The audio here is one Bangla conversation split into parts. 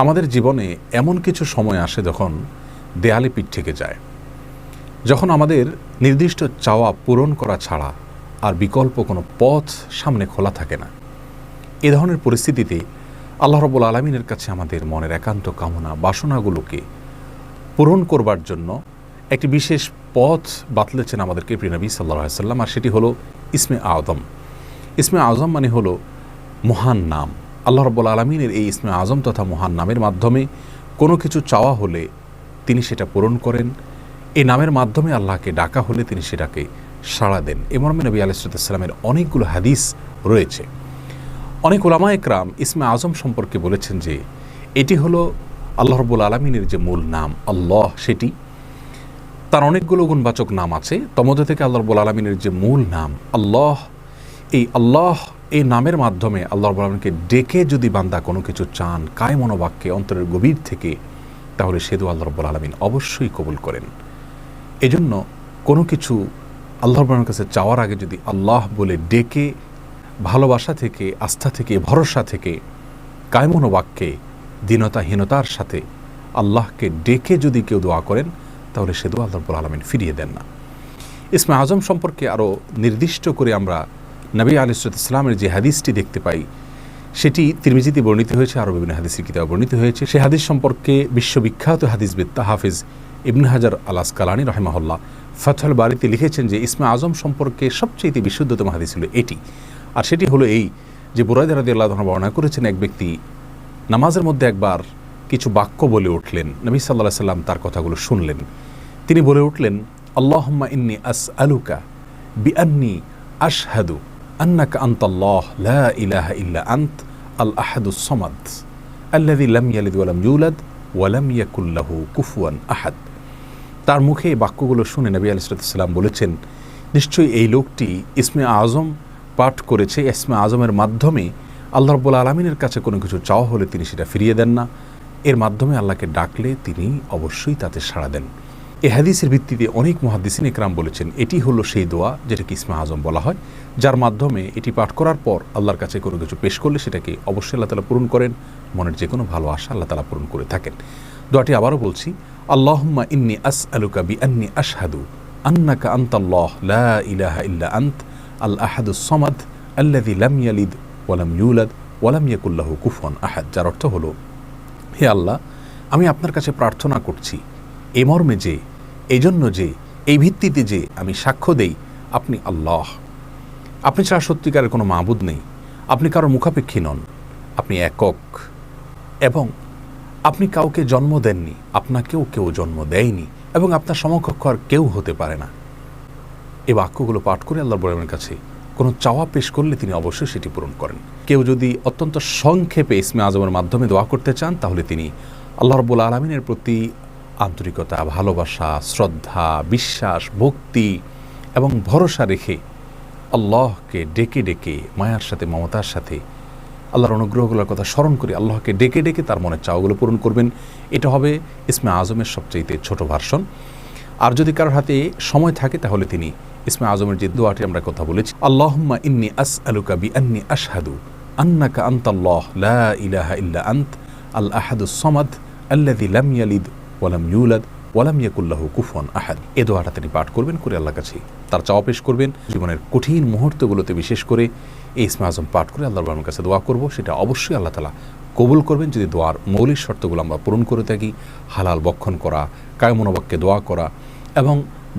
আমাদের জীবনে এমন কিছু সময় আসে যখন দেয়ালে পিঠ থেকে যায়, যখন আমাদের নির্দিষ্ট চাওয়া পূরণ করা ছাড়া আর বিকল্প কোনো পথ সামনে খোলা থাকে না। এ ধরনের পরিস্থিতিতে আল্লাহ রাব্বুল আলামিনের কাছে আমাদের মনের একান্ত কামনা বাসনাগুলোকে পূরণ করবার জন্য একটি বিশেষ পথ বাতলেছেন আমাদেরকে প্রিয় নবী সাল্লাল্লাহু আলাইহি ওয়াসাল্লাম, আর সেটি হলো ইসমে আযম। ইসমে আযম মানে হলো মহান নাম। আল্লাহ রাব্বুল আলামিনের এই ইসমে আযম তথা মহান নামের মাধ্যমে কোনো কিছু চাওয়া হলে তিনি সেটা পূরণ করেন। এই নামের মাধ্যমে আল্লাহকে ডাকা হলে তিনি সেটাকে সাড়া দেন। এ মর্মে নবী আলাইহিস সালামের অনেকগুলো হাদিস রয়েছে। অনেক উলামা একরাম ইসমে আযম সম্পর্কে বলেছেন যে এটি হলো আল্লাহ রাব্বুল আলামিনের যে মূল নাম আল্লাহ, সেটি তার অনেকগুলো গুণবাচক নাম আছে। তমধ্যে থেকে আল্লাহ রাব্বুল আলামিনের যে মূল নাম আল্লাহ, এই আল্লাহ এই নামের মাধ্যমে আল্লাহ রাব্বুল আলামিনকে ডেকে যদি বান্দা কোনো কিছু চান কায় মনোবাক্যে অন্তরের গভীর থেকে, তাহলে সে দোয়া আল্লাহ রাব্বুল আলামিন অবশ্যই কবুল করেন। এজন্য কোনো কিছু আল্লাহ রাব্বুল আলামিনের কাছে চাওয়ার আগে যদি আল্লাহ বলে ডেকে ভালোবাসা থেকে, আস্থা থেকে, ভরসা থেকে, কায় মনোবাক্যে দীনতাহীনতার সাথে আল্লাহকে ডেকে যদি কেউ দোয়া করেন, তাহলে সে দোয়া আল্লাহ রাব্বুল আলামিন ফিরিয়ে দেন না। ইসমে আযম সম্পর্কে আরও নির্দিষ্ট করে আমরা নবী আলাইহিস সালামের যে হাদিসটি দেখতে পাই, সেটি তিরমিজিতে বর্ণিত হয়েছে, আরও বিভিন্ন হাদিসের কিতাবে বর্ণিত হয়েছে। সে হাদিস সম্পর্কে বিশ্ববিখ্যাত হাদিসবিদ হাফিজ ইবনে হাজার আল আসকালানী রাহিমাহুল্লাহ ফাতহুল বারীতে লিখেছেন যে ইসমে আযম সম্পর্কে সবচেয়ে বিশুদ্ধতম হাদিস হলো এটি। আর সেটি হলো এই যে বুরায়দা রাদিয়াল্লাহু আনহু বর্ণনা করেছেন, এক ব্যক্তি নামাজের মধ্যে একবার কিছু বাক্য বলে উঠলেন। নবী সাল্লাল্লাহু আলাইহি সাল্লাম তার কথাগুলো শুনলেন। তিনি বলে উঠলেন, আল্লাহুম্মা ইন্নী আসআলুকা বিআন্নী আশহাদু আন্নাকা আনতাল্লাহ লা ইলাহা ইল্লা আনত আল আহাদুস সামাদ আল্লাযী লাম ইয়ালিদ ওয়া লাম ইউলাদ ওয়া লাম ইয়াকুল লাহু কুফুয়ান আহাদ। তার মুখে এই বাক্যগুলো শুনে নবী আলাইহিস সালাম বলেছেন, নিশ্চয়ই এই লোকটি ইসমে আযম পাঠ করেছে। ইসমে আযমের মাধ্যমে আল্লাহ রাব্বুল আলামিনের কাছে কোনো কিছু চাওয়া হলে তিনি সেটা ফিরিয়ে দেন না। এর মাধ্যমে আল্লাহকে ডাকলে তিনি অবশ্যই তাতে সাড়া দেন। এই হাদিসের ভিত্তিতে অনেক মুহাদ্দিসিন ইকরাম বলেছেন এটি হলো সেই দোয়া যেটাকে ইসমে আযম বলা হয়, যার মাধ্যমে এটি পাঠ করার পর আল্লাহর কাছে কোনো কিছু পেশ করলে সেটাকে অবশ্যই আল্লাহ তাআলা পূরণ করেন। মনের যে কোনো ভালো আশা আল্লাহ তাআলা পূরণ করে থাকেন। দোয়াটি আবারও বলছি, আল্লাহুম্মা ইন্নী আসআলুকা বিআন্নী আশহাদু আন্নাকা আনতাল্লাহ লা ইলাহা ইল্লা আনত আল আহাদুস সামাদ আল্লাযী লাম ইয়ালিদ ওয়া লাম ইউলাদ ওয়া লাম ইয়াকুল লাহু কুফুয়ান আহাদ। যার অর্থ হলো, হে আল্লাহ, আমি আপনার কাছে প্রার্থনা করছি এ মর্মে যে, এই জন্য যে, এই ভিত্তিতে যে আমি সাক্ষ্য দেই আপনি আল্লাহ, আপনি ছাড়া সত্যিকারের কোনো মাবুদ নেই, আপনি কারোর মুখাপেক্ষী নন, আপনি একক, এবং আপনি কাউকে জন্ম দেননি, আপনাকেও কেউ জন্ম দেয়নি, এবং আপনার সমকক্ষ আর কেউ হতে পারে না। এই বাক্যগুলো পাঠ করে আল্লাহর বড়ের কাছে কোনো চাওয়া পেশ করলে তিনি অবশ্যই সেটি পূরণ করেন। কেউ যদি অত্যন্ত সংক্ষেপে ইসমে আযমের মাধ্যমে দোয়া করতে চান, তাহলে তিনি আল্লাহ রাব্বুল আলামিনের প্রতি আন্তরিকতা, ভালোবাসা, শ্রদ্ধা, বিশ্বাস, ভক্তি এবং ভরসা রেখে আল্লাহকে ডেকে ডেকে মায়ার সাথে, মমতার সাথে, আল্লাহর অনুগ্রহগুলোর কথা স্মরণ করে আল্লাহকে ডেকে ডেকে তার মনের চাওয়াগুলো পূরণ করবেন। এটা হবে ইসমে আযমের সবচেয়ে ছোট ভার্সন। আর যদি কারোর হাতে সময় থাকে, তাহলে তিনি ইসমে আযমের যে দোয়াটি আমরা কথা বলেছি, আল্লাহুম্মা ইন্নী আসআলুকা বিআন্নী আশহাদু আন্নাকা আনতাল্লাহ লা ইলাহা ইল্লা আনত আল আহাদুস সামাদ আল্লাযী লাম ইয়ালিদ ওয়া লাম ইউলাদ ওয়া লাম ইয়াকুল লাহু কুফুয়ান আহাদ। এই দোয়াটা তিনি পাঠ করবেন, করে আল্লাহর কাছে তার চাওয়া পেশ করবেন। জীবনের কঠিন মুহূর্তগুলোতে বিশেষ করে এই ইসমে আযম পাঠ করে আল্লাহর বাবার কাছে দোয়া করব, সেটা অবশ্যই আল্লাহ তাআলা কবুল করবেন যদি দোয়ার মৌলিক শর্তগুলো আমরা পূরণ করে থাকি। হালাল বক্ষণ করা, কায় মনোবাক্যে দোয়া করা এবং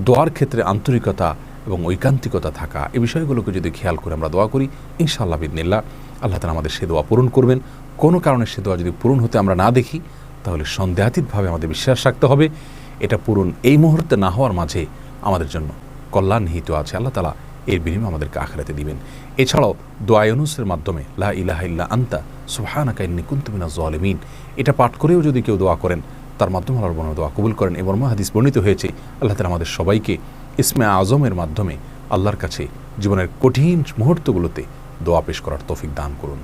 দোয়ার ক্ষেত্রে আন্তরিকতা এবং ঐকান্তিকতা থাকা, এই বিষয়গুলোকে যদি খেয়াল করে আমরা দোয়া করি, ইনশাআল্লাহ বিইذনিল্লাহ আল্লাহ তাআলা আমাদের সে দোয়া পূরণ করবেন। কোনো কারণে সে দোয়া যদি পূরণ হতে আমরা না দেখি, তাহলে সন্দেহাতীতভাবে আমাদের বিশ্বাস রাখতে হবে এটা পূরণ এই মুহূর্তে না হওয়ার মাঝে আমাদের জন্য কল্যাণ নিহিত আছে। আল্লাহ তাআলা এর বিনিময়ে আমাদেরকে আখিরাতে দিবেন। এছাড়াও দোয়া ইউনুসের মাধ্যমে লা ইলাহা ইল্লা আনতা সুবহানাকা ইন্নী কুনতু মিনাজ জালিমিন, এটা পাঠ করেও যদি কেউ দোয়া করেন, তার মাধ্যমে আল্লাহর বড় দোয়া কবুল করেন। এবং হাদিস বর্ণিত হয়েছে, আল্লাহ তাআলা আমাদের সবাইকে ইসমে আযমের মাধ্যমে আল্লাহর কাছে জীবনের কঠিন মুহূর্তগুলোতে দোয়া পেশ করার তৌফিক দান করুন।